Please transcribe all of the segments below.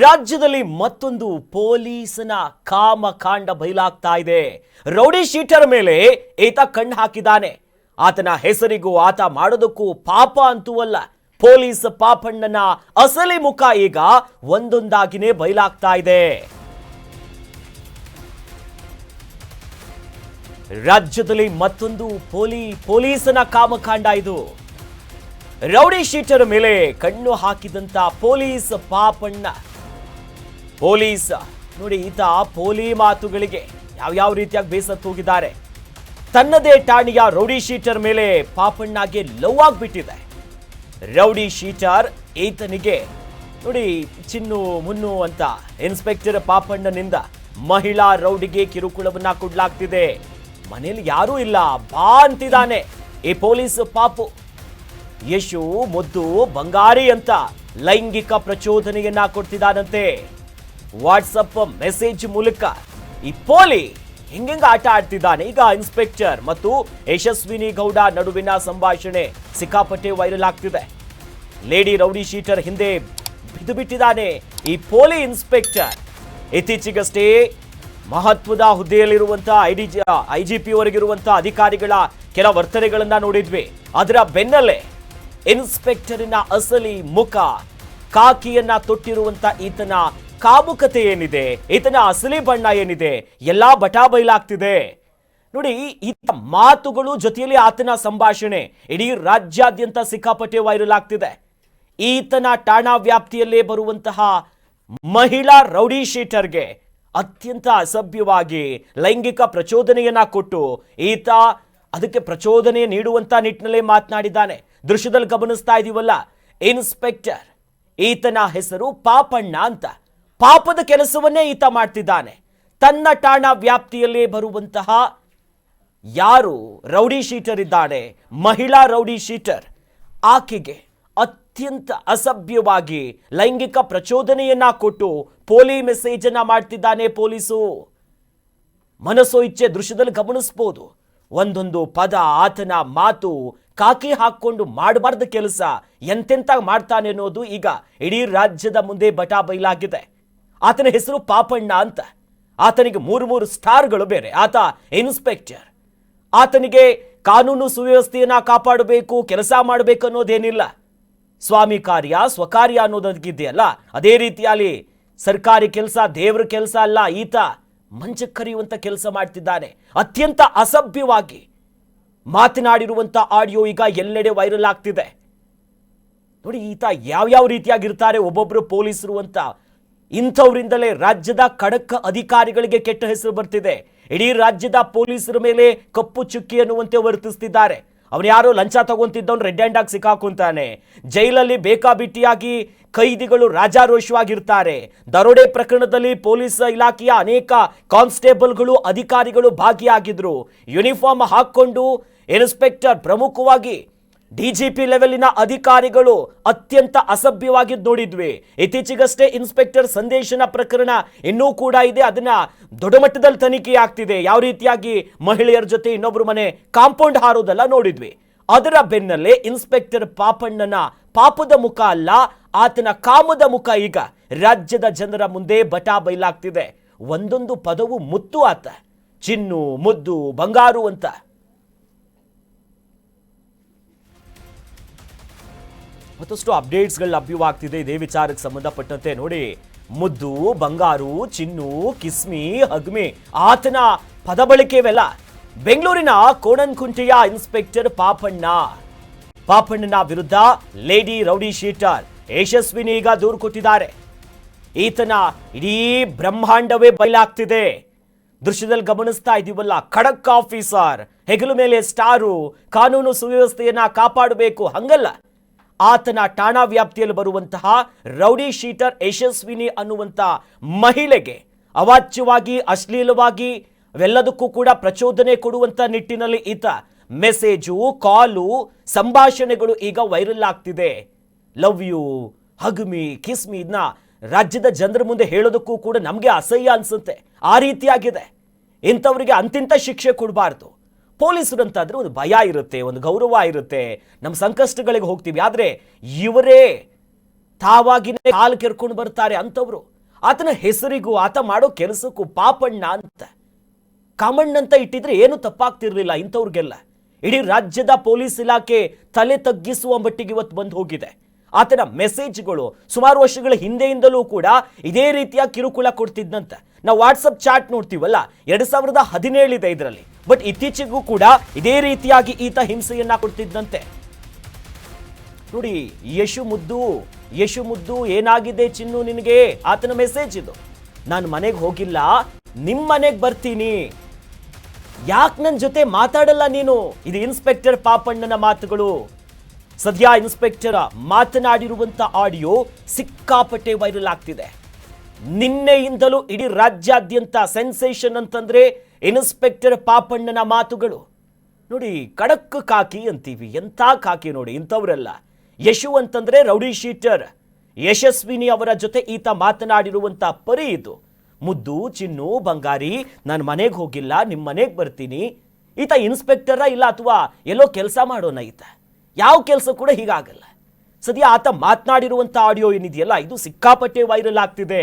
ರಾಜ್ಯದಲ್ಲಿ ಮತ್ತೊಂದು ಪೊಲೀಸನ ಕಾಮಕಾಂಡ ಬಯಲಾಗ್ತಾ ಇದೆ. ರೌಡಿ ಶೀಟರ್ ಮೇಲೆ ಈತ ಕಣ್ಣು ಹಾಕಿದ್ದಾನೆ. ಆತನ ಹೆಸರಿಗೂ ಆತ ಮಾಡೋದಕ್ಕೂ ಪಾಪ ಅಂತೂ ಅಲ್ಲ. ಪೊಲೀಸ್ ಪಾಪಣ್ಣನ ಅಸಲಿ ಮುಖ ಈಗ ಒಂದೊಂದಾಗಿನೇ ಬಯಲಾಗ್ತಾ ಇದೆ. ರಾಜ್ಯದಲ್ಲಿ ಮತ್ತೊಂದು ಪೊಲೀಸನ ಕಾಮಕಾಂಡ ಇದು. ರೌಡಿ ಶೀಟರ್ ಮೇಲೆ ಕಣ್ಣು ಹಾಕಿದಂತ ಪೊಲೀಸ್ ಪಾಪಣ್ಣ. ಪೊಲೀಸ್ ನೋಡಿ, ಈತ ಪೋಲಿ ಮಾತುಗಳಿಗೆ ಯಾವ ರೀತಿಯಾಗಿ ಬೇಸತ್ತು ಹೋಗಿದ್ದಾರೆ. ತನ್ನದೇ ಠಾಣೆಯ ರೌಡಿ ಶೀಟರ್ ಮೇಲೆ ಪಾಪಣ್ಣಗೆ ಲವ್ ಆಗ್ಬಿಟ್ಟಿದೆ. ರೌಡಿ ಶೀಟರ್ ಈತನಿಗೆ ನೋಡಿ ಚಿನ್ನು ಮುನ್ನು ಅಂತ ಇನ್ಸ್ಪೆಕ್ಟರ್ ಪಾಪಣ್ಣನಿಂದ ಮಹಿಳಾ ರೌಡಿಗೆ ಕಿರುಕುಳವನ್ನ ಕೊಡ್ಲಾಗ್ತಿದೆ. ಮನೇಲಿ ಯಾರೂ ಇಲ್ಲ, ಬಾ ಅಂತಿದ್ದಾನೆ ಈ ಪೊಲೀಸ್ ಪಾಪು. ಯಶು ಮುದ್ದು ಬಂಗಾರಿ ಅಂತ ಲೈಂಗಿಕ ಪ್ರಚೋದನೆಯನ್ನ ಕೊಡ್ತಿದ್ದಾನಂತೆ. ವಾಟ್ಸಪ್ ಮೆಸೇಜ್ ಮೂಲಕ ಈ ಪೋಲಿ ಹಿಂಗ ಆಟ ಆಡ್ತಿದ್ದಾನೆ. ಈಗ ಇನ್ಸ್ಪೆಕ್ಟರ್ ಮತ್ತು ಯಶಸ್ವಿನಿ ಗೌಡ ನಡುವಿನ ಸಂಭಾಷಣೆ ಸಿಕ್ಕಾಪಟ್ಟೆ ವೈರಲ್ ಆಗ್ತಿದೆ. ಲೇಡಿ ರೌಡಿ ಶೀಟರ್ ಹಿಂದೆ ಬಿದ್ದು ಬಿಟ್ಟಿದ್ದಾನೆ ಈ ಪೋಲಿ ಇನ್ಸ್ಪೆಕ್ಟರ್. ಇತ್ತೀಚೆಗಷ್ಟೇ ಮಹತ್ವದ ಹುದ್ದೆಯಲ್ಲಿರುವಂತಹ IGP ವರೆಗಿರುವಂತಹ ಅಧಿಕಾರಿಗಳ ಕೆಲ ವರ್ತನೆಗಳನ್ನ ನೋಡಿದ್ವಿ. ಅದರ ಬೆನ್ನಲ್ಲೇ ಇನ್ಸ್ಪೆಕ್ಟರಿನ ಅಸಲಿ ಮುಖ, ಕಾಕಿಯನ್ನ ತೊಟ್ಟಿರುವಂತ ಈತನ ಕಾಮುಕತೆ ಏನಿದೆ, ಈತನ ಅಸಲಿ ಬಣ್ಣ ಏನಿದೆ, ಎಲ್ಲಾ ಬಟಾ ಬಯಲಾಗ್ತಿದೆ. ನೋಡಿ, ಈತ ಮಾತುಗಳು ಜೊತೆಯಲ್ಲಿ ಆತನ ಸಂಭಾಷಣೆ ಇಡೀ ರಾಜ್ಯಾದ್ಯಂತ ಸಿಕ್ಕಾಪಟ್ಟೆ ವೈರಲ್ ಆಗ್ತಿದೆ. ಈತನ ಠಾಣಾ ವ್ಯಾಪ್ತಿಯಲ್ಲೇ ಬರುವಂತಹ ಮಹಿಳಾ ರೌಡಿ ಶೀಟರ್ಗೆ ಅತ್ಯಂತ ಅಸಭ್ಯವಾಗಿ ಲೈಂಗಿಕ ಪ್ರಚೋದನೆಯನ್ನ ಕೊಟ್ಟು ಈತ ಅದಕ್ಕೆ ಪ್ರಚೋದನೆ ನೀಡುವಂತ ನಿಟ್ಟಿನಲ್ಲೇ ಮಾತನಾಡಿದ್ದಾನೆ. ದೃಶ್ಯದಲ್ಲಿ ಗಮನಿಸ್ತಾ ಇದೀವಲ್ಲ, ಇನ್ಸ್ಪೆಕ್ಟರ್, ಈತನ ಹೆಸರು ಪಾಪಣ್ಣ ಅಂತ. ಪಾಪದ ಕೆಲಸವನ್ನೇ ಈತ ಮಾಡ್ತಿದ್ದಾನೆ. ತನ್ನ ಠಾಣಾ ವ್ಯಾಪ್ತಿಯಲ್ಲೇ ಬರುವಂತಹ ಯಾರು ರೌಡಿ ಶೀಟರ್ ಇದ್ದಾಳೆ, ಮಹಿಳಾ ರೌಡಿ ಶೀಟರ್, ಆಕೆಗೆ ಅತ್ಯಂತ ಅಸಭ್ಯವಾಗಿ ಲೈಂಗಿಕ ಪ್ರಚೋದನೆಯನ್ನ ಕೊಟ್ಟು ಪೋಲಿ ಮೆಸೇಜ್ ಅನ್ನ ಮಾಡ್ತಿದ್ದಾನೆ ಪೊಲೀಸು. ಮನಸ್ಸೋ ಇಚ್ಛೆ ದೃಶ್ಯದಲ್ಲಿ ಗಮನಿಸಬಹುದು. ಒಂದೊಂದು ಪದ, ಆತನ ಮಾತು, ಕಾಕಿ ಹಾಕೊಂಡು ಮಾಡಬಾರ್ದ ಕೆಲಸ ಎಂತೆಂತ ಮಾಡ್ತಾನೆ ಅನ್ನೋದು ಈಗ ಇಡೀ ರಾಜ್ಯದ ಮುಂದೆ ಬಟಾ ಬಯಲಾಗಿದೆ. ಆತನ ಹೆಸರು ಪಾಪಣ್ಣ ಅಂತ. ಆತನಿಗೆ ಮೂರು ಸ್ಟಾರ್ಗಳು ಬೇರೆ. ಆತ ಇನ್ಸ್ಪೆಕ್ಟರ್. ಆತನಿಗೆ ಕಾನೂನು ಸುವ್ಯವಸ್ಥೆಯನ್ನ ಕಾಪಾಡಬೇಕು, ಕೆಲಸ ಮಾಡಬೇಕು ಅನ್ನೋದೇನಿಲ್ಲ. ಸ್ವಾಮಿ ಕಾರ್ಯ ಸ್ವಕಾರ್ಯ ಅನ್ನೋದಕ್ಕಿದೆಯಲ್ಲ, ಅದೇ ರೀತಿಯಲ್ಲಿ ಸರ್ಕಾರಿ ಕೆಲಸ ದೇವ್ರ ಕೆಲಸ ಅಲ್ಲ. ಈತ ಮಂಚಕ್ಕೆ ಕರೆಯುವಂತ ಕೆಲಸ ಮಾಡ್ತಿದ್ದಾನೆ. ಅತ್ಯಂತ ಅಸಭ್ಯವಾಗಿ ಮಾತನಾಡಿರುವಂತ ಆಡಿಯೋ ಈಗ ಎಲ್ಲೆಡೆ ವೈರಲ್ ಆಗ್ತಿದೆ. ನೋಡಿ, ಈತ ಯಾವ ರೀತಿಯಾಗಿರ್ತಾರೆ ಒಬ್ಬೊಬ್ರು ಪೊಲೀಸರು ಅಂತ. ಇಂಥವರಿಂದಲೇ ರಾಜ್ಯದ ಖಡಕ್ ಅಧಿಕಾರಿಗಳಿಗೆ ಕೆಟ್ಟ ಹೆಸರು ಬರ್ತಿದೆ. ಇಡೀ ರಾಜ್ಯದ ಪೊಲೀಸರ ಮೇಲೆ ಕಪ್ಪು ಚುಕ್ಕಿ ಅನ್ನುವಂತೆ ವರ್ತಿಸ್ತಿದ್ದಾರೆ. ಅವನು ಯಾರೋ ಲಂಚ ತಗೊಂತಿದ್ದವನು ರೆಡ್ ಹ್ಯಾಂಡ್ ಆಗಿ ಸಿಕ್ಕಾಕೊಂತಾನೆ. ಜೈಲಲ್ಲಿ ಬೇಕಾಬಿಟ್ಟಿಯಾಗಿ ಕೈದಿಗಳು ರಾಜಾರೋಷವಾಗಿರ್ತಾರೆ. ದರೋಡೆ ಪ್ರಕರಣದಲ್ಲಿ ಪೊಲೀಸ್ ಇಲಾಖೆಯ ಅನೇಕ ಕಾನ್ಸ್ಟೇಬಲ್ಗಳು, ಅಧಿಕಾರಿಗಳು ಭಾಗಿಯಾಗಿದ್ರು. ಯೂನಿಫಾರ್ಮ್ ಹಾಕೊಂಡು ಇನ್ಸ್ಪೆಕ್ಟರ್, ಪ್ರಮುಖವಾಗಿ DGP ಲೆವೆಲಿನ ಅಧಿಕಾರಿಗಳು ಅತ್ಯಂತ ಅಸಭ್ಯವಾಗಿ ನೋಡಿದ್ವಿ. ಇತ್ತೀಚೆಗಷ್ಟೇ ಇನ್ಸ್ಪೆಕ್ಟರ್ ಸಂದೇಶನ ಪ್ರಕರಣ ಇನ್ನೂ ಕೂಡ ಇದೆ. ಅದನ್ನ ದೊಡ್ಡ ಮಟ್ಟದಲ್ಲಿ ತನಿಖೆ ಆಗ್ತಿದೆ. ಯಾವ ರೀತಿಯಾಗಿ ಮಹಿಳೆಯರ ಜೊತೆ ಇನ್ನೊಬ್ರು ಮನೆ ಕಾಂಪೌಂಡ್ ಹಾರೋದೆಲ್ಲ ನೋಡಿದ್ವಿ. ಅದರ ಬೆನ್ನಲ್ಲೇ ಇನ್ಸ್ಪೆಕ್ಟರ್ ಪಾಪಣ್ಣನ ಪಾಪದ ಮುಖ ಅಲ್ಲ, ಆತನ ಕಾಮದ ಮುಖ ಈಗ ರಾಜ್ಯದ ಜನರ ಮುಂದೆ ಬಟಾ ಬಯಲಾಗ್ತಿದೆ. ಒಂದೊಂದು ಪದವು ಮುತ್ತು. ಆತ ಚಿನ್ನು, ಮುದ್ದು, ಬಂಗಾರು ಅಂತ. ಮತ್ತಷ್ಟು ಅಪ್ಡೇಟ್ಸ್ಗಳು ಲಭ್ಯವಾಗ್ತಿದೆ ಇದೇ ವಿಚಾರಕ್ಕೆ ಸಂಬಂಧಪಟ್ಟಂತೆ. ನೋಡಿ, ಮುದ್ದು, ಬಂಗಾರು, ಚಿನ್ನು, ಕಿಸ್ಮಿ, ಹಗ್ಮಿ, ಆತನ ಪದ ಬಳಕೆವೆಲ್ಲ. ಬೆಂಗಳೂರಿನ ಕೋಣನಕುಂಟೆಯ ಇನ್ಸ್ಪೆಕ್ಟರ್ ಪಾಪಣ್ಣನ ವಿರುದ್ಧ ಲೇಡಿ ರೌಡಿ ಶೀಟರ್ ಯಶಸ್ವಿನಿ ಈಗ ದೂರು ಕೊಟ್ಟಿದ್ದಾರೆ. ಈತನ ಇಡೀ ಬ್ರಹ್ಮಾಂಡವೇ ಬಯಲಾಗ್ತಿದೆ. ದೃಶ್ಯದಲ್ಲಿ ಗಮನಿಸ್ತಾ ಇದೀವಲ್ಲ, ಖಡಕ್ ಆಫೀಸರ್, ಹೆಗಲು ಮೇಲೆ ಸ್ಟಾರು, ಕಾನೂನು ಸುವ್ಯವಸ್ಥೆಯನ್ನ ಕಾಪಾಡಬೇಕು, ಹಂಗಲ್ಲ. ಆತನ ಠಾಣಾ ವ್ಯಾಪ್ತಿಯಲ್ಲಿ ಬರುವಂತಹ ರೌಡಿ ಶೀಟರ್ ಯಶಸ್ವಿನಿ ಅನ್ನುವಂಥ ಮಹಿಳೆಗೆ ಅವಾಚ್ಯವಾಗಿ, ಅಶ್ಲೀಲವಾಗಿ ಅವೆಲ್ಲದಕ್ಕೂ ಕೂಡ ಪ್ರಚೋದನೆ ಕೊಡುವಂತ ನಿಟ್ಟಿನಲ್ಲಿ ಈತ ಮೆಸೇಜು, ಕಾಲು, ಸಂಭಾಷಣೆಗಳು ಈಗ ವೈರಲ್ ಆಗ್ತಿದೆ. ಲವ್ ಯು, ಹಗ್ಮಿ, ಕಿಸ್ಮಿ, ಇದನ್ನ ರಾಜ್ಯದ ಜನರ ಮುಂದೆ ಹೇಳೋದಕ್ಕೂ ಕೂಡ ನಮಗೆ ಅಸಹ್ಯ ಅನ್ಸುತ್ತೆ. ಆ ರೀತಿಯಾಗಿದೆ. ಇಂಥವರಿಗೆ ಅಂತಿಂತ ಶಿಕ್ಷೆ ಕೊಡಬಾರ್ದು. ಪೊಲೀಸರು ಅಂತಾದ್ರೆ ಒಂದು ಭಯ ಇರುತ್ತೆ, ಒಂದು ಗೌರವ ಇರುತ್ತೆ, ನಮ್ಮ ಸಂಕಷ್ಟಗಳಿಗೆ ಹೋಗ್ತೀವಿ. ಆದರೆ ಇವರೇ ತಾವಾಗಿನೇ ಕಾಲು ಕೆರ್ಕೊಂಡು ಬರ್ತಾರೆ ಅಂತವ್ರು. ಆತನ ಹೆಸರಿಗೂ ಆತ ಮಾಡೋ ಕೆಲಸಕ್ಕೂ ಪಾಪಣ್ಣ ಅಂತ ಕಾಮಣ್ಣ ಅಂತ ಇಟ್ಟಿದ್ರೆ ಏನು ತಪ್ಪಾಗ್ತಿರ್ಲಿಲ್ಲ ಇಂಥವ್ರಿಗೆಲ್ಲ. ಇಡೀ ರಾಜ್ಯದ ಪೊಲೀಸ್ ಇಲಾಖೆ ತಲೆ ತಗ್ಗಿಸುವ ಮಟ್ಟಿಗೆ ಇವತ್ತು ಬಂದು ಹೋಗಿದೆ. ಆತನ ಮೆಸೇಜ್ಗಳು ಸುಮಾರು ವರ್ಷಗಳ ಹಿಂದೆಯಿಂದಲೂ ಕೂಡ ಇದೇ ರೀತಿಯ ಕಿರುಕುಳ ಕೊಡ್ತಿದ್ದಂತೆ. ನಾವು ವಾಟ್ಸಪ್ ಚಾಟ್ ನೋಡ್ತೀವಲ್ಲ, 2017 ಇದೆ ಇದರಲ್ಲಿ. ಬಟ್ ಇತ್ತೀಚೆಗೂ ಕೂಡ ಇದೇ ರೀತಿಯಾಗಿ ಈತ ಹಿಂಸೆಯನ್ನ ಕೊಡ್ತಿದ್ದಂತೆ. ನೋಡಿ, ಯಶು ಮುದ್ದು ಏನಾಗಿದೆ ಚಿನ್ನು ನಿನಗೆ? ಆತನ ಮೆಸೇಜ್ ಇದು. ನಾನು ಮನೆಗೆ ಹೋಗಿಲ್ಲ, ನಿಮ್ಮ ಮನೆಗೆ ಬರ್ತೀನಿ, ಯಾಕೆ ನನ್ನ ಜೊತೆ ಮಾತಾಡಲ್ಲ ನೀನು? ಇದು ಇನ್ಸ್ಪೆಕ್ಟರ್ ಪಾಪಣ್ಣನ ಮಾತುಗಳು. ಸದ್ಯ ಇನ್ಸ್ಪೆಕ್ಟರ್ ಮಾತನಾಡಿರುವಂತ ಆಡಿಯೋ ಸಿಕ್ಕಾಪಟ್ಟೆ ವೈರಲ್ ಆಗ್ತಿದೆ. ನಿನ್ನೆಯಿಂದಲೂ ಇಡೀ ರಾಜ್ಯಾದ್ಯಂತ ಸೆನ್ಸೇಷನ್ ಅಂತಂದ್ರೆ ಇನ್ಸ್ಪೆಕ್ಟರ್ ಪಾಪಣ್ಣನ ಮಾತುಗಳು. ನೋಡಿ, ಖಡಕ್ ಕಾಕಿ ಅಂತೀವಿ, ಎಂಥ ಕಾಕಿ ನೋಡಿ ಇಂಥವರೆಲ್ಲ. ಯಶು ಅಂತಂದ್ರೆ ರೌಡಿ ಶೀಟರ್ ಯಶಸ್ವಿನಿ ಅವರ ಜೊತೆ ಈತ ಮಾತನಾಡಿರುವಂತ ಪರಿ ಇದು. ಮುದ್ದು, ಚಿನ್ನು, ಬಂಗಾರಿ, ನಾನು ಮನೆಗೆ ಹೋಗಿಲ್ಲ, ನಿಮ್ಮ ಮನೆಗೆ ಬರ್ತೀನಿ. ಈತ ಇನ್ಸ್ಪೆಕ್ಟರ ಇಲ್ಲ ಅಥವಾ ಎಲ್ಲೋ ಕೆಲಸ ಮಾಡೋಣ ಈತ? ಯಾವ ಕೆಲಸ ಕೂಡ ಹೀಗಾಗಲ್ಲ. ಸದ್ಯ ಆತ ಮಾತನಾಡಿರುವಂಥ ಆಡಿಯೋ ಏನಿದೆಯಲ್ಲ, ಇದು ಸಿಕ್ಕಾಪಟ್ಟೆ ವೈರಲ್ ಆಗ್ತಿದೆ.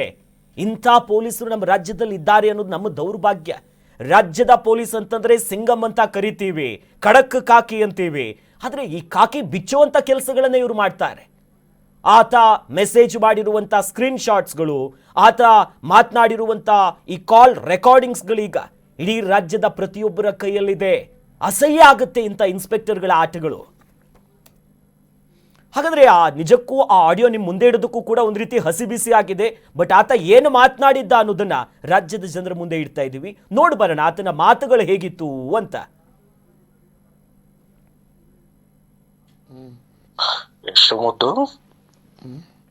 ಇಂಥ ಪೊಲೀಸರು ನಮ್ಮ ರಾಜ್ಯದಲ್ಲಿ ಇದ್ದಾರೆ ಅನ್ನೋದು ನಮ್ಮ ದೌರ್ಭಾಗ್ಯ. ರಾಜ್ಯದ ಪೊಲೀಸ್ ಅಂತಂದ್ರೆ ಸಿಂಗಂ ಅಂತ ಕರಿತೀವಿ, ಖಡಕ್ ಕಾಕಿ ಅಂತೀವಿ. ಆದರೆ ಈ ಕಾಕಿ ಬಿಚ್ಚುವಂಥ ಕೆಲಸಗಳನ್ನೇ ಇವರು ಮಾಡ್ತಾರೆ. ಆತ ಮೆಸೇಜ್ ಮಾಡಿರುವಂಥ ಸ್ಕ್ರೀನ್ ಶಾಟ್ಸ್ಗಳು, ಆತ ಮಾತನಾಡಿರುವಂಥ ಈ ಕಾಲ್ ರೆಕಾರ್ಡಿಂಗ್ಸ್ಗಳೀಗ ಇಡೀ ರಾಜ್ಯದ ಪ್ರತಿಯೊಬ್ಬರ ಕೈಯಲ್ಲಿದೆ. ಅಸಹ್ಯ ಆಗುತ್ತೆ ಇಂಥ ಇನ್ಸ್ಪೆಕ್ಟರ್ಗಳ ಆಟಗಳು. ಹಾಗಾದ್ರೆ ನಿಜಕ್ಕೂ ಆ ಆಡಿಯೋ ನಿಮ್ಮ ಮುಂದೆ ಇಡೋದಕ್ಕೂ ಕೂಡ ಒಂದು ರೀತಿ ಹಸಿ ಬಿಸಿ ಆಗಿದೆ. ಬಟ್ ಆತ ಏನು ಮಾತನಾಡಿದ್ದ ಅನ್ನೋದನ್ನ ರಾಜ್ಯದ ಜನರ ಮುಂದೆ ಇಡ್ತಾ ಇದ್ದೀವಿ. ನೋಡಿ ಬರೋಣ ಆತನ ಮಾತುಗಳು ಹೇಗಿತ್ತು ಅಂತ.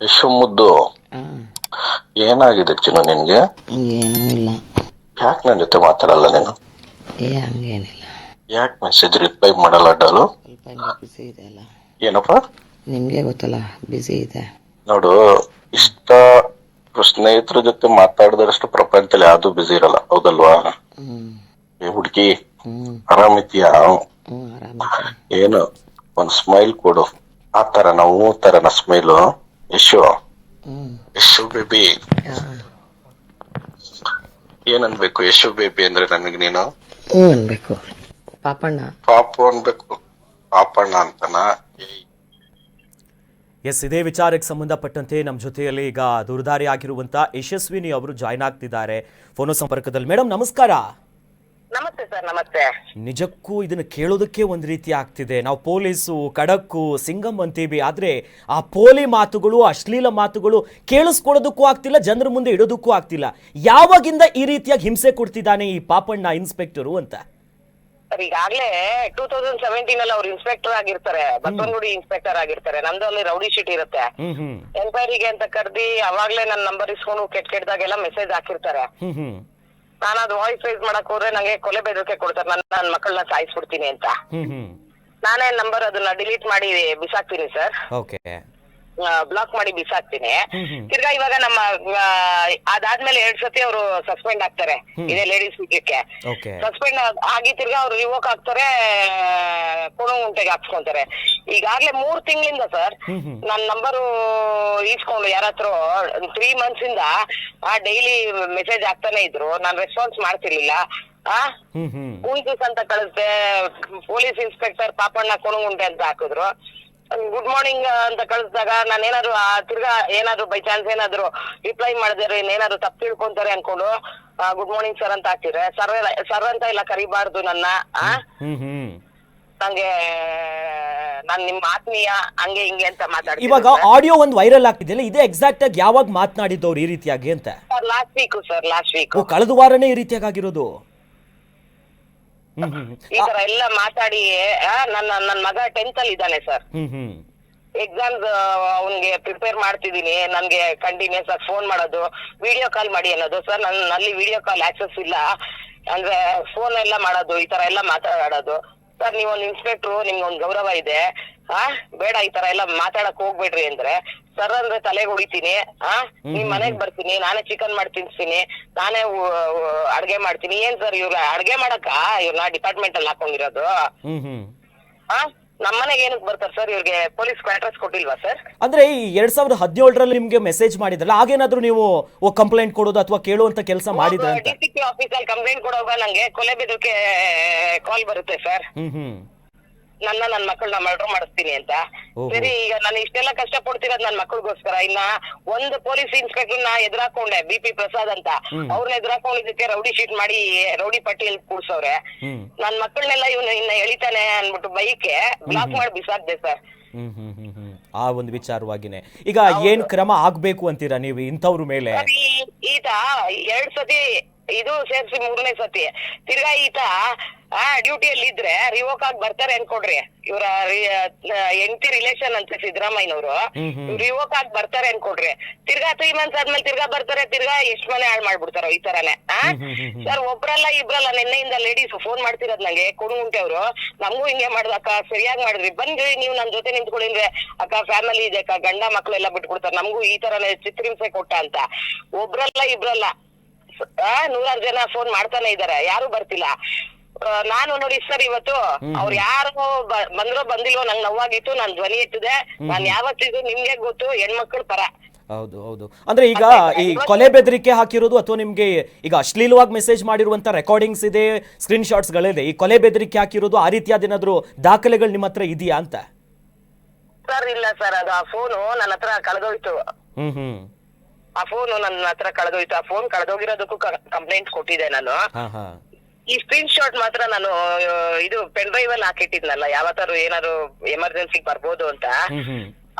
ಯಶು ಮುದ್ದು ಏನಾಗಿದೆ ಚಿನ್ನು ನಿನ್ಗೆ? ಏನೂ ಇಲ್ಲ. ಯಾಕೆ ನನ್ನ ಜೊತೆ ಮಾತಾಡಲ್ಲ ನೀನು? ಹಂಗೇನಿಲ್ಲ. ಯಾಕೆ ಮೆಸೇಜ್ ರಿಪ್ಲೈ ಮಾಡಲ್ಲ? ಡಾಲು ಸ್ವಲ್ಪ ಬಿಸಿ ಇದೆ ಅಲ್ಲ. ಏನಪ್ಪ? ನಿಮ್ಗೆ ಗೊತ್ತಲ್ಲ, ಬಿಸಿ ಇದೆ. ನೋಡು, ಇಷ್ಟ ಸ್ನೇಹಿತರ ಜೊತೆ ಮಾತಾಡಿದಷ್ಟು ಪ್ರಪಂಚದಲ್ಲಿ ಯಾವ್ದು ಬಿಸಿ ಇರಲ್ಲ, ಹೌದಲ್ವಾ? ಹುಡುಗಿ ಆರಾಮಿದ್ಯಾ? ಏನು ಒಂದ್ ಸ್ಮೈಲ್ ಕೊಡು. ಆ ತರನ ತರನ ಸ್ಮೈಲು. ಯಶು ಬೇಬಿ ಏನನ್ಬೇಕು? ಯಶು ಬೇಬಿ ಅಂದ್ರೆ ನನಗೆ ನೀನು ಅನ್ಬೇಕು. ಪಾಪಣ್ಣ ಪಾಪು ಅನ್ಬೇಕು. ಪಾಪಣ್ಣ ಅಂತನ? ಎಸ್, ಇದೇ ವಿಚಾರಕ್ಕೆ ಸಂಬಂಧಪಟ್ಟಂತೆ ನಮ್ಮ ಜೊತೆಯಲ್ಲಿ ಈಗ ದುರ್ದಾರಿ ಆಗಿರುವಂತ ಯಶಸ್ವಿನಿ ಅವರು ಜಾಯ್ನ್ ಆಗ್ತಿದ್ದಾರೆ ಫೋನ್ ಸಂಪರ್ಕದಲ್ಲಿ. ಮೇಡಮ್ ನಮಸ್ಕಾರ. ನಮಸ್ತೆ ಸರ್. ನಮಸ್ತೆ. ನಿಜಕ್ಕೂ ಇದನ್ನ ಕೇಳೋದಕ್ಕೆ ಒಂದು ರೀತಿ ಆಗ್ತಿದೆ. ನಾವು ಪೊಲೀಸು, ಖಡಕ್ಕು, ಸಿಂಗಂ ಅಂತೀವಿ, ಆದ್ರೆ ಆ ಪೋಲಿ ಮಾತುಗಳು, ಅಶ್ಲೀಲ ಮಾತುಗಳು ಕೇಳಿಸ್ಕೊಳ್ಳೋದಕ್ಕೂ ಆಗ್ತಿಲ್ಲ, ಜನರ ಮುಂದೆ ಇಡೋದಕ್ಕೂ ಆಗ್ತಿಲ್ಲ. ಯಾವಾಗಿಂದ ಈ ರೀತಿಯಾಗಿ ಹಿಂಸೆ ಕೊಡ್ತಿದ್ದಾನೆ ಈ ಪಾಪಣ್ಣ ಇನ್ಸ್ಪೆಕ್ಟರು ಅಂತ? ಸರ್, ಈಗಾಗ್ಲೇ 2017 ಅಲ್ಲಿ ಅವ್ರು ಇನ್ಸ್ಪೆಕ್ಟರ್ ಆಗಿರ್ತಾರೆ, ಬಸವನಗುಡಿ ಇನ್ಸ್ಪೆಕ್ಟರ್ ಆಗಿರ್ತಾರೆ. ನಮ್ದು ಅಲ್ಲಿ ರೌಡಿ ಶೀಟ್ ಇರುತ್ತೆ. ಎನ್ಕ್ವೈರಿಗೆ ಅಂತ ಕರ್ದಿ ಅವಾಗ್ಲೇ ನನ್ನ ನಂಬರ್ ಇಸ್ಕೊಂಡು ಕೆಟ್ಟದಾಗೆಲ್ಲ ಮೆಸೇಜ್ ಹಾಕಿರ್ತಾರೆ. ನಾನು ಅದು ವಾಯ್ಸ್ ರೈಸ್ ಮಾಡಕ್ ಹೋದ್ರೆ ನಂಗೆ ಕೊಲೆ ಬೆದರಿಕೆ ಕೊಡ್ತಾರೆ, ನನ್ನ ಮಕ್ಕಳನ್ನ ಸಾಯಿಸ್ಬಿಡ್ತೀನಿ ಅಂತ. ನಾನೇ ನಂಬರ್ ಅದನ್ನ ಡಿಲೀಟ್ ಮಾಡಿ ಬಿಸಾಕ್ತೀನಿ ಸರ್. ಬ್ಲಾಕ್ ಮಾಡಿ ಬಿಸಾಕ್ತೀನಿ. ತಿರ್ಗಾ ಇವಾಗ ನಮ್ಮ ಅದಾದ್ಮೇಲೆ 2 ಸತಿ ಅವರು ಸಸ್ಪೆಂಡ್ ಆಗ್ತಾರೆ ಇದೇ ಲೇಡೀಸ್ ವಿಷಯಕ್ಕೆ. ಸಸ್ಪೆಂಡ್ ಆಗಿ ತಿರ್ಗಾ ಅವ್ರು ರಿವೋಕ್ ಆಗ್ತಾರೆ, ಕೊಣಗುಂಟೆಗೆ ಹಾಕ್ಸ್ಕೊಂತಾರೆ. ಈಗಾಗ್ಲೇ 3 ತಿಂಗಳಿಂದ ಸರ್ ನನ್ನ ನಂಬರು ಈಸ್ಕೊಂಡು ಯಾರತ್ರ 3 months ಇಂದ ಡೈಲಿ ಮೆಸೇಜ್ ಆಗ್ತಾನೆ ಇದ್ರು. ನಾನು ರೆಸ್ಪಾನ್ಸ್ ಮಾಡ್ತಿರ್ಲಿಲ್ಲ. ಕೂನ್ಸಿಸ್ ಅಂತ ಕಳಿಸ್ದೆ, ಪೊಲೀಸ್ ಇನ್ಸ್ಪೆಕ್ಟರ್ ಪಾಪಣ್ಣ ಕೊಣಗುಂಟೆ ಅಂತ ಹಾಕಿದ್ರು. ಗುಡ್ ಮಾರ್ನಿಂಗ್ ಅಂತ ಕಳಿಸಿದಾಗ ನಾನು ಏನಾದ್ರು ತಿರ್ಗಾ ಏನಾದ್ರು ಬೈ ಚಾನ್ಸ್ ಏನಾದ್ರು ರಿಪ್ಲೈ ಮಾಡಿದ್ರೆ ಏನಾದ್ರು ತಪ್ಪು ತಿಳ್ಕೊಂತಾರೆ ಅನ್ಕೊಂಡು ಗುಡ್ ಮಾರ್ನಿಂಗ್ ಸರ್ ಅಂತ ಹಾಕ್ತಿದ್ರೆ, ಸರ್ ಅಂತ ಇಲ್ಲ ಕರಿಬಾರ್ದು ನನ್ನ. ನಂಗೆ ನಾನ್ ನಿಮ್ಮ ಆತ್ಮೀಯ ಹಂಗೆ ಹಿಂಗೆ ಅಂತ ಮಾತಾಡ್ತೀನಿ. ಇವಾಗ ಆಡಿಯೋ ಒಂದು ವೈರಲ್ ಆಗ್ತಿದೆಯಲ್ಲ, ಇದೇ ಎಕ್ಸಾಕ್ಟ್ ಆಗಿ ಯಾವಾಗ ಮಾತನಾಡಿದ್ದವ್ರು ಈ ರೀತಿಯಾಗಿ ಅಂತ? Last week. ಕಳೆದ ವಾರನೇ ಈ ರೀತಿಯಾಗಿ ಆಗಿರೋದು. ಈ ತರ ಎಲ್ಲ ಮಾತಾಡಿ ನನ್ ಮಗ 10th ಅಲ್ಲಿ ಇದ್ದಾನೆ ಸರ್. ಎಕ್ಸಾಮ್ಸ್ ಅವನ್ಗೆ ಪ್ರಿಪೇರ್ ಮಾಡ್ತಿದೀನಿ. ನನ್ಗೆ ಕಂಟಿನ್ಯೂಸ್ ಆಗಿ ಫೋನ್ ಮಾಡೋದು, ವಿಡಿಯೋ ಕಾಲ್ ಮಾಡಿ ಅನ್ನೋದು. ಸರ್ ನಲ್ಲಿ ವಿಡಿಯೋ ಕಾಲ್ ಆಕ್ಸೆಸ್ ಇಲ್ಲ, ಅಂದ್ರೆ ಫೋನ್ ಎಲ್ಲ ಮಾಡೋದು, ಈ ತರ ಎಲ್ಲ ಮಾತಾಡೋದು. ಸರ್ ನೀವೊಂದು ಇನ್ಸ್ಪೆಕ್ಟ್ರು, ನಿಮ್ಗೆ ಒಂದ್ ಗೌರವ ಇದೆ, ಬೇಡ ಈ ತರ ಎಲ್ಲ ಮಾತಾಡಕ್ ಹೋಗ್ಬೇಡ್ರಿ ಅಂದ್ರೆ, ಸರ್ ಅಂದ್ರೆ ತಲೆಗೆ ಹೊಡಿತೀನಿ, ನಿಮ್ ಮನೆಗ್ ಬರ್ತೀನಿ, ನಾನೇ ಚಿಕನ್ ಮಾಡಿ ತಿನ್ಸ್ತೀನಿ, ನಾನೇ ಅಡ್ಗೆ ಮಾಡ್ತೀನಿ. ಏನ್ ಸರ್ ಇವ್ರ ಅಡ್ಗೆ ಮಾಡಕ್ಕ ಇವ್ರನ್ನ ಡಿಪಾರ್ಟ್ಮೆಂಟ್ ಅಲ್ಲಿ ಹಾಕೊಂಡಿರೋದು? ನಮ್ಮನೆಗೆ ಏನಕ್ಕೆ ಬರ್ತಾರೆ ಸರ್? ಇವ್ರಿಗೆ ಪೊಲೀಸ್ ಕ್ವಾರ್ಟರ್ಸ್ ಕೊಟ್ಟಿಲ್ವಾ ಸರ್? ಅಂದ್ರೆ ಈ 2017ರಲ್ಲಿ ನಿಮ್ಗೆ ಮೆಸೇಜ್ ಮಾಡಿದ್ರಲ್ಲ, ಆಗೇನಾದ್ರೂ ನೀವು ಕಂಪ್ಲೇಂಟ್ ಕೊಡೋದು ಅಥವಾ ಕೇಳುವಂತ ಕೆಲಸ ಮಾಡಿದ್ರ ಅಂತ? ಡಿಸಿಪಿ ಆಫೀಸಲ್ಲಿ ಕಂಪ್ಲೇಂಟ್ ಕೊಡುವಾಗ ನಂಗೆ ಕೊಲೆ ಬೆದರಿಕೆ ಕಾಲ್ ಬರುತ್ತೆ ಸರ್. ನನ್ನ ಮಕ್ಕಳನ್ನ ಮರ್ಡರ್ ಮಾಡಿಸ್ತೀನಿ ಅಂತ. ಸರಿ, ಈಗ ನಾನು ಇಷ್ಟೆಲ್ಲ ಕಷ್ಟ ಪಡ್ತಿರೋದು ನನ್ನ ಮಕ್ಕಳಿಗೋಸ್ಕರ. ಇನ್ನ ಒಂದು ಪೊಲೀಸ್ ಇನ್ಸ್ಪೆಕ್ಟರ್ ನ ಎದುರಾಕೊಂಡೆ, BP ಪ್ರಸಾದ್ ಅಂತ. ಅವ್ರನ್ನ ಎದುರಾಕೊಂಡಿದ್ದಕ್ಕೆ ರೌಡಿ ಶೀಟ್ ಮಾಡಿ ರೌಡಿ ಪಟ್ಟಿಯಲ್ಲಿ ಕೂಡ್ಸವ್ರೆ. ನನ್ ಮಕ್ಕಳನ್ನೆಲ್ಲ ಇನ್ನ ಎಳಿತಾನೆ ಅನ್ಬಿಟ್ಟು ಬೈಕ್ಗೆ ಬ್ಲಾಕ್ ಮಾಡಿ ಬಿಸಾಕ್ದೆ ಸರ್. ಆ ಒಂದು ವಿಚಾರವಾಗಿನೇ ಈಗ ಏನ್ ಕ್ರಮ ಆಗ್ಬೇಕು ಅಂತೀರಾ ನೀವು ಇಂಥವ್ರ ಮೇಲೆ? ಈತ 2 ಸತಿ ಇದು ಸೇರ್ಸಿ 3ನೇ ಸತಿ ತಿರ್ಗಾ ಈತ ಡ್ಯೂಟಿಯಲ್ಲಿ ಇದ್ರೆ ರಿವೋಕ್ ಆಗಿ ಬರ್ತಾರೆ ಅನ್ಕೊಡ್ರಿ. ಇವ್ರ ಹೆಂಡತಿ ರಿಲೇಷನ್ ಅಂತ ಸಿದ್ದರಾಮಯ್ಯನವರು ರಿವೋಕ್ ಆಗಿ ಬರ್ತಾರೆ ಅನ್ಕೊಡ್ರಿ. ತಿರ್ಗಾ 3 months ಆದ್ಮೇಲೆ ತಿರ್ಗಾ ಬರ್ತಾರೆ, ತಿರ್ಗಾ ಎಷ್ಟ್ ಮನೆ ಹಾಳು ಮಾಡ್ಬಿಡ್ತಾರೋ ಈ ತರಾನೇ. ಸರ್, ಒಬ್ರಲ್ಲ ಇಬ್ರಲ್ಲ, ನಿನ್ನೆಯಿಂದ ಲೇಡೀಸ್ ಫೋನ್ ಮಾಡ್ತಿರೋದ್ ನಂಗೆ, ಕೊಡುಗುಂಟೆ ಅವರು. ನಮಗೂ ಹಿಂಗೆ ಮಾಡ್ದ ಅಕ್ಕ, ಸರಿಯಾಗಿ ಮಾಡಿದ್ರಿ, ಬನ್ರಿ ನೀವು ನನ್ ಜೊತೆ ನಿಂತ್ಕೊಂಡಿದ್ರೆ ಅಕ್ಕ ಫ್ಯಾಮಿಲಿ ಇದೆ ಅಕ್ಕ, ಗಂಡ ಮಕ್ಳೆಲ್ಲ ಬಿಟ್ಬಿಡ್ತಾರೆ, ನಮಗೂ ಈ ತರನೇ ಚಿತ್ರಹಿಂಸೆ ಕೊಟ್ಟ ಅಂತ. ಒಬ್ರಲ್ಲ ಇಬ್ರಲ್ಲ 100 ಜನ ಫೋನ್ ಮಾಡ್ತಾನೆ ಇದಾರೆ, ಯಾರು ಬರ್ತಿಲ್ಲ. ನಾನು ನೋಡಿ ಸರ್, ಇವತ್ತು ಅವ್ರು ಯಾರು ಬಂದ್ರೋ ಬಂದಿಲ್ವೋ ನಂಗೆ ನೋವಾಗಿತ್ತು. ನಾನ್ ಧ್ವನಿ ಎತ್ತಿದೆ. ನಾನ್ ಯಾವತ್ತಿಗೂ ನಿಮ್ಗೆ ಗೊತ್ತು, ಹೆಣ್ಮಕ್ಳ ಪರ. ಹೌದು ಹೌದು. ಅಂದ್ರೆ ಈಗ ಈ ಕೊಲೆ ಬೆದರಿಕೆ ಹಾಕಿರೋದು ಅಥವಾ ನಿಮ್ಗೆ ಈಗ ಅಶ್ಲೀಲವಾಗಿ ಮೆಸೇಜ್ ಮಾಡಿರುವಂತ ರೆಕಾರ್ಡಿಂಗ್ಸ್ ಇದೆ, ಸ್ಕ್ರೀನ್ ಶಾಟ್ಸ್ ಗಳಿದೆ, ಈ ಕೊಲೆ ಬೆದರಿಕೆ ಹಾಕಿರೋದು ಆ ರೀತಿಯಾದ ಏನಾದ್ರು ದಾಖಲೆಗಳು ನಿಮ್ಮ ಹತ್ರ ಇದೆಯಾ ಅಂತ? ಸರ್ ಇಲ್ಲ ಸರ್, ಅದು ಆ ಫೋನು ನನ್ನ ಹತ್ರ ಕಳೆದೋಯ್ತು. ಆ ಫೋನು ನನ್ನ ಹತ್ರ ಕಳೆದೋಯ್ತು. ಆ ಫೋನ್ ಕಳೆದೋಗಿರೋದಕ್ಕೂ ಕಂಪ್ಲೇಂಟ್ ಕೊಟ್ಟಿದ್ದೆ ನಾನು. ಈ ಸ್ಕ್ರೀನ್ ಶಾಟ್ ಮಾತ್ರ ನಾನು ಇದು ಪೆನ್ ಡ್ರೈವ್ ಅಲ್ಲಿ ಹಾಕಿಟ್ಟಿದ್ನಲ್ಲ, ಯಾವತ್ತಾರು ಏನಾದ್ರು ಎಮರ್ಜೆನ್ಸಿ ಬರ್ಬೋದು ಅಂತ.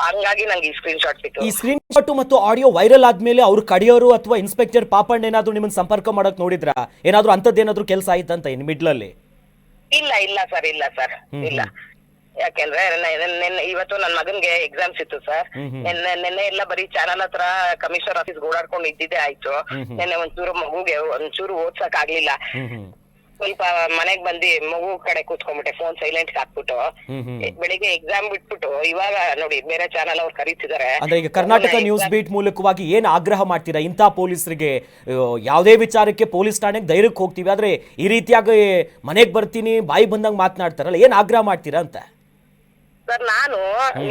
ಹಂಗಾಗಿ ನಂಗೆ ಈ ಸ್ಕ್ರೀನ್ ಶಾಟ್ ಸಿಕ್ತು. ಈ ಸ್ಕ್ರೀನ್ ಶಾಟ್ ಮತ್ತು ಆಡಿಯೋ ವೈರಲ್ ಆದ್ಮೇಲೆ ಅವ್ರ ಕಡಿಯೋರು ಅಥವಾ ಇನ್ಸ್ಪೆಕ್ಟರ್ ಪಾಪಣ್ಣ ಏನಾದ್ರು ನಿಮ್ಮನ್ನ ಸಂಪರ್ಕ ಮಾಡಕ್ ನೋಡಿದ್ರ? ಏನಾದ್ರು ಅಂತದ್ದೇನಾದ್ರು ಕೆಲಸ ಆಯ್ತಂತ ಇನ್ ಮಿಡ್ಲ್ ಅಲ್ಲಿ? ಇಲ್ಲ ಸರ್, ಇಲ್ಲ. ಯಾಕೆಂದ್ರೆ ಇವತ್ತು ನನ್ ಮಗನ್ಗೆ ಎಕ್ಸಾಮ್ಸ್ ಇತ್ತು ಸರ್. ನಿನ್ನೆ ಎಲ್ಲ ಬರೀ ಚಾನಲ್ ಹತ್ರ ಕಮಿಷನರ್ ಆಫೀಸ್ ಓಡಾಡ್ಕೊಂಡು ಇದ್ದಿದ್ದೆ ಆಯ್ತು. ನಿನ್ನೆ ಒಂಚೂರು ಮಗುಗೆ ಒಂಚೂರು ಓದ್ಸಕ್ ಆಗ್ಲಿಲ್ಲ. ಸ್ವಲ್ಪ ಮನೆಗ್ ಬಂದಿ ಮಗು ಕಡೆ ಕೂತ್ಕೊಂಡ್ಬಿಟ್ಟೆ, ಫೋನ್ ಸೈಲೆಂಟ್ ಹಾಕ್ಬಿಟ್ಟು. ಬೆಳಿಗ್ಗೆ ಎಕ್ಸಾಮ್ ಬಿಟ್ಬಿಟ್ಟು ಇವಾಗ ನೋಡಿ ಬೇರೆ ಚಾನಲ್ ಅವ್ರು ಕರೀತಿದ್ದಾರೆ. ಅಂದ್ರೆ ಈಗ ಕರ್ನಾಟಕ ನ್ಯೂಸ್ ಬೀಟ್ ಮೂಲಕವಾಗಿ ಏನ್ ಆಗ್ರಹ ಮಾಡ್ತೀರಾ ಇಂಥ ಪೊಲೀಸರಿಗೆ? ಯಾವುದೇ ವಿಚಾರಕ್ಕೆ ಪೊಲೀಸ್ ಠಾಣೆಗೆ ಧೈರ್ಯಕ್ಕೆ ಹೋಗ್ತೀವಿ, ಆದ್ರೆ ಈ ರೀತಿಯಾಗಿ ಮನೆಗ್ ಬರ್ತೀನಿ ಬಾಯಿ ಬಂದಂಗ್ ಮಾತನಾಡ್ತಾರಲ್ಲ, ಏನ್ ಆಗ್ರಹ ಮಾಡ್ತೀರಾ ಅಂತ? ಸರ್, ನಾನು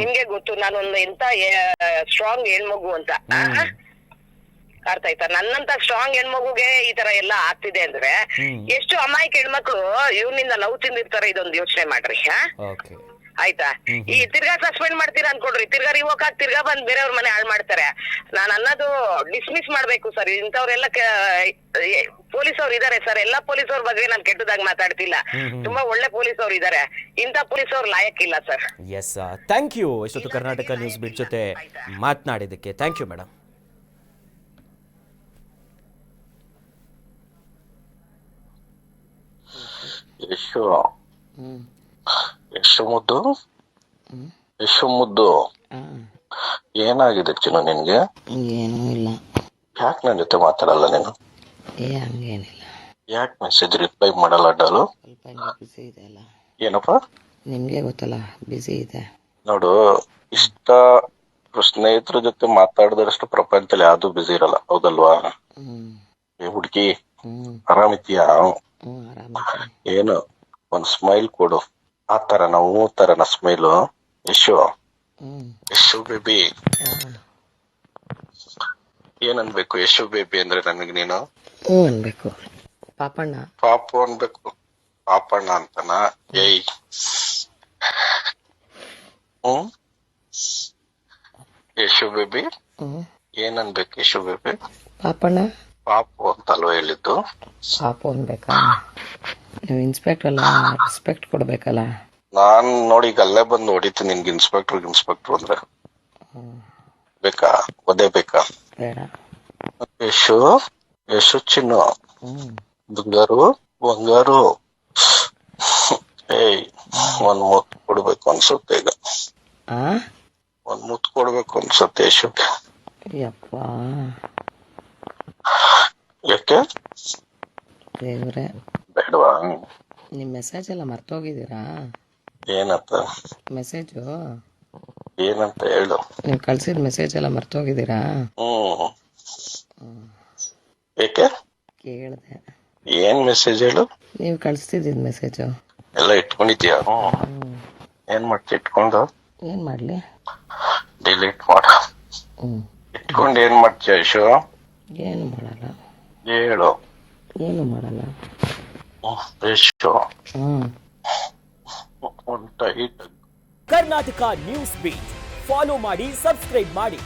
ನಿಮ್ಗೆ ಗೊತ್ತು, ನಾನೊಂದು ಎಂತ ಸ್ಟ್ರಾಂಗ್ ಹೆಣ್ಮಗು ಅಂತ. ಅರ್ಥ ಆಯ್ತಾ? ನನ್ನಂತ ಸ್ಟ್ರಾಂಗ್ ಹೆಣ್ಮಗುಗೆ ಈ ತರ ಎಲ್ಲ ಆಗ್ತಿದೆ ಅಂದ್ರೆ ಎಷ್ಟು ಅಮಾಯಕ ಹೆಣ್ಮಕ್ಳು ಇವ್ನಿಂದ ನೋವು ತಿಂದಿರ್ತಾರೆ, ಇದೊಂದು ಯೋಚನೆ ಮಾಡ್ರಿ. ಆಯ್ತಾ? ಈ ತಿರ್ಗಾ ಸಸ್ಪೆಂಡ್ ಮಾಡ್ತೀರಾ ಅನ್ಕೊಡ್ರಿ, ತಿರ್ಗಾ ರಿವೋಕ್ ಆಗಿ ತಿರ್ಗಾ ಬಂದ್ ಬೇರೆಯವ್ರ ಮನೆ ಹಾಳು ಮಾಡ್ತಾರೆ. ನಾನ್ ಅನ್ನೋದು ಡಿಸ್ಮಿಸ್ ಮಾಡ್ಬೇಕು ಸರ್. ಇಂಥವ್ರೆಲ್ಲ ಪೊಲೀಸ್ ಅವ್ರು ಇದಾರೆ ಸರ್. ಎಲ್ಲಾ ಪೊಲೀಸ್ ಅವ್ರ ಬಗ್ಗೆ ನಾನು ಕೆಟ್ಟದಾಗ ಮಾತಾಡ್ತಿಲ್ಲ, ತುಂಬಾ ಒಳ್ಳೆ ಪೊಲೀಸ್ ಅವ್ರು ಇದಾರೆ. ಇಂಥ ಪೊಲೀಸ್ ಅವ್ರು ಲಾಯಕ್ಕಿಲ್ಲ ಸರ್. Yes, thank you. ಇಷ್ಟೊತ್ತು ಕರ್ನಾಟಕ ನ್ಯೂಸ್ ಬೀಟ್ ಜೊತೆ ಮಾತನಾಡಿದ್ದಕ್ಕೆ ಥ್ಯಾಂಕ್ ಯು ಮೇಡಮ್. ಯಶು ಮುದ್ದು ಏನಾಗಿದೆ ಚಿನ್ನು ನಿನ್ಗೆ? ಏನೂ ಇಲ್ಲ. ಯಾಕೆ ನನ್ನ ಜೊತೆ ಮಾತಾಡಲ್ಲ ನೀನು? ಹಂಗೇನಿಲ್ಲ. ಯಾಕೆ ಮೆಸೇಜ್ ರಿಪ್ಲೈ ಮಾಡಲ್ಲ? ಡಾಲು ಸ್ವಲ್ಪ ಬಿಸಿ ಇದೆ ಅಲ್ಲ. ಏನಪ್ಪ? ನಿಮ್ಗೆ ಗೊತ್ತಲ್ಲ, ಬಿಸಿ ಇದೆ. ನೋಡು, ಇಷ್ಟ ಸ್ನೇಹಿತರ ಜೊತೆ ಮಾತಾಡಿದಷ್ಟು ಪ್ರಪಂಚದಲ್ಲಿ ಯಾವ್ದು ಬಿಸಿ ಇರಲ್ಲ, ಹೌದಲ್ವಾ? ಹುಡುಗಿ ಆರಾಮಿದ್ಯಾ? ಏನು ಒಂದ್ ಸ್ಮೈಲ್ ಕೊಡು. ಆ ತರನ ತರನ ಸ್ಮೈಲು. ಯಶು ಬೇಬಿ ಏನನ್ಬೇಕು? ಯಶು ಬೇಬಿ ಅಂದ್ರೆ ನನಗೆ ನೀನು ಅನ್ಬೇಕು. ಪಾಪಣ್ಣ ಪಾಪು ಅನ್ಬೇಕು. ಪಾಪಣ್ಣ ಅಂತನ? ಏಯ್, ಯಶು ಬೇಬಿ ಏನನ್ಬೇಕು? ಯಶು ಬೇಬಿ ಪಾಪಣ್ಣ ಪಾಪು ಅಂತಲ್ವ ಹೇಳಿದ್ದು? ಪಾಪು ಅನ್ಬೇಕಾ? ನೀವು ಇನ್ಸ್ಪೆಕ್ಟರ್ ಅಲ್ಲ, ರೆಸ್ಪೆಕ್ಟ್ ಕೊಡ್ಬೇಕಲ್ಲ. ನಾನ್ ನೋಡಿ ಈಗ ಅಲ್ಲೇ ಬಂದು ಹೊಡಿತೀನಿ ನಿನ್ಗೆ. ಇನ್ಸ್ಪೆಕ್ಟರ್ ಅಂದ್ರೆ ಬೇಕಾ? ಒದೇ ಬೇಕಾ? ಬೇಡ. ಯಶು ಚಿನ್ನು ಬಂಗಾರು ಏಯ್, ಒಂದ್ ಮುತ್ತು ಕೊಡ್ಬೇಕು ಅನ್ಸುತ್ತೆ ಈಗ. ಒಂದ್ ಮುತ್ತು ಕೊಡ್ಬೇಕು ಅನ್ಸುತ್ತೆ ಯಶುಗೆ. ಯಪ್ಪ, ಯಾಕೆ? ದೇವ್ರೆ, ಬೇಡವಾ? ನಿಮ್ ಮೆಸೇಜ್ ಎಲ್ಲ ಮರ್ತೋಗಿದ್ದೀರಾ? ಏನಂತ ಮೆಸೇಜು? ಏನಂತ ಹೇಳು. ನೀವು ಕಳ್ಸಿದ ಮೆಸೇಜ್ ಎಲ್ಲ ಮರ್ತೋಗಿದ್ದೀರಾ? ಏಕೆ ಕೇಳ್ದೆ. ಏನ್ ಮೆಸೇಜ್ ಹೇಳು? ನೀವು ಕಳಿಸ್ತಿದ್ದ ಮೆಸೇಜು ಎಲ್ಲ ಇಟ್ಕೊಂಡಿದ್ಯಾ? ಏನ್ ಮಾಡ್ತಿ ಇಟ್ಕೊಂಡು? ಏನು ಮಾಡಲಿ? ಡಿಲೀಟ್ ಮಾಡ. ಇಟ್ಕೊಂಡು ಏನ್ ಮಾಡ್ತೀಯ ಯಶು? ಏನು ಮಾಡಲ್ಲ. ಹೇಳು. ಏನು ಮಾಡಲ್ಲ Yashu. Karnataka news beat follow ಮಾಡಿ, ಸಬ್ಸ್ಕ್ರೈಬ್ ಮಾಡಿ.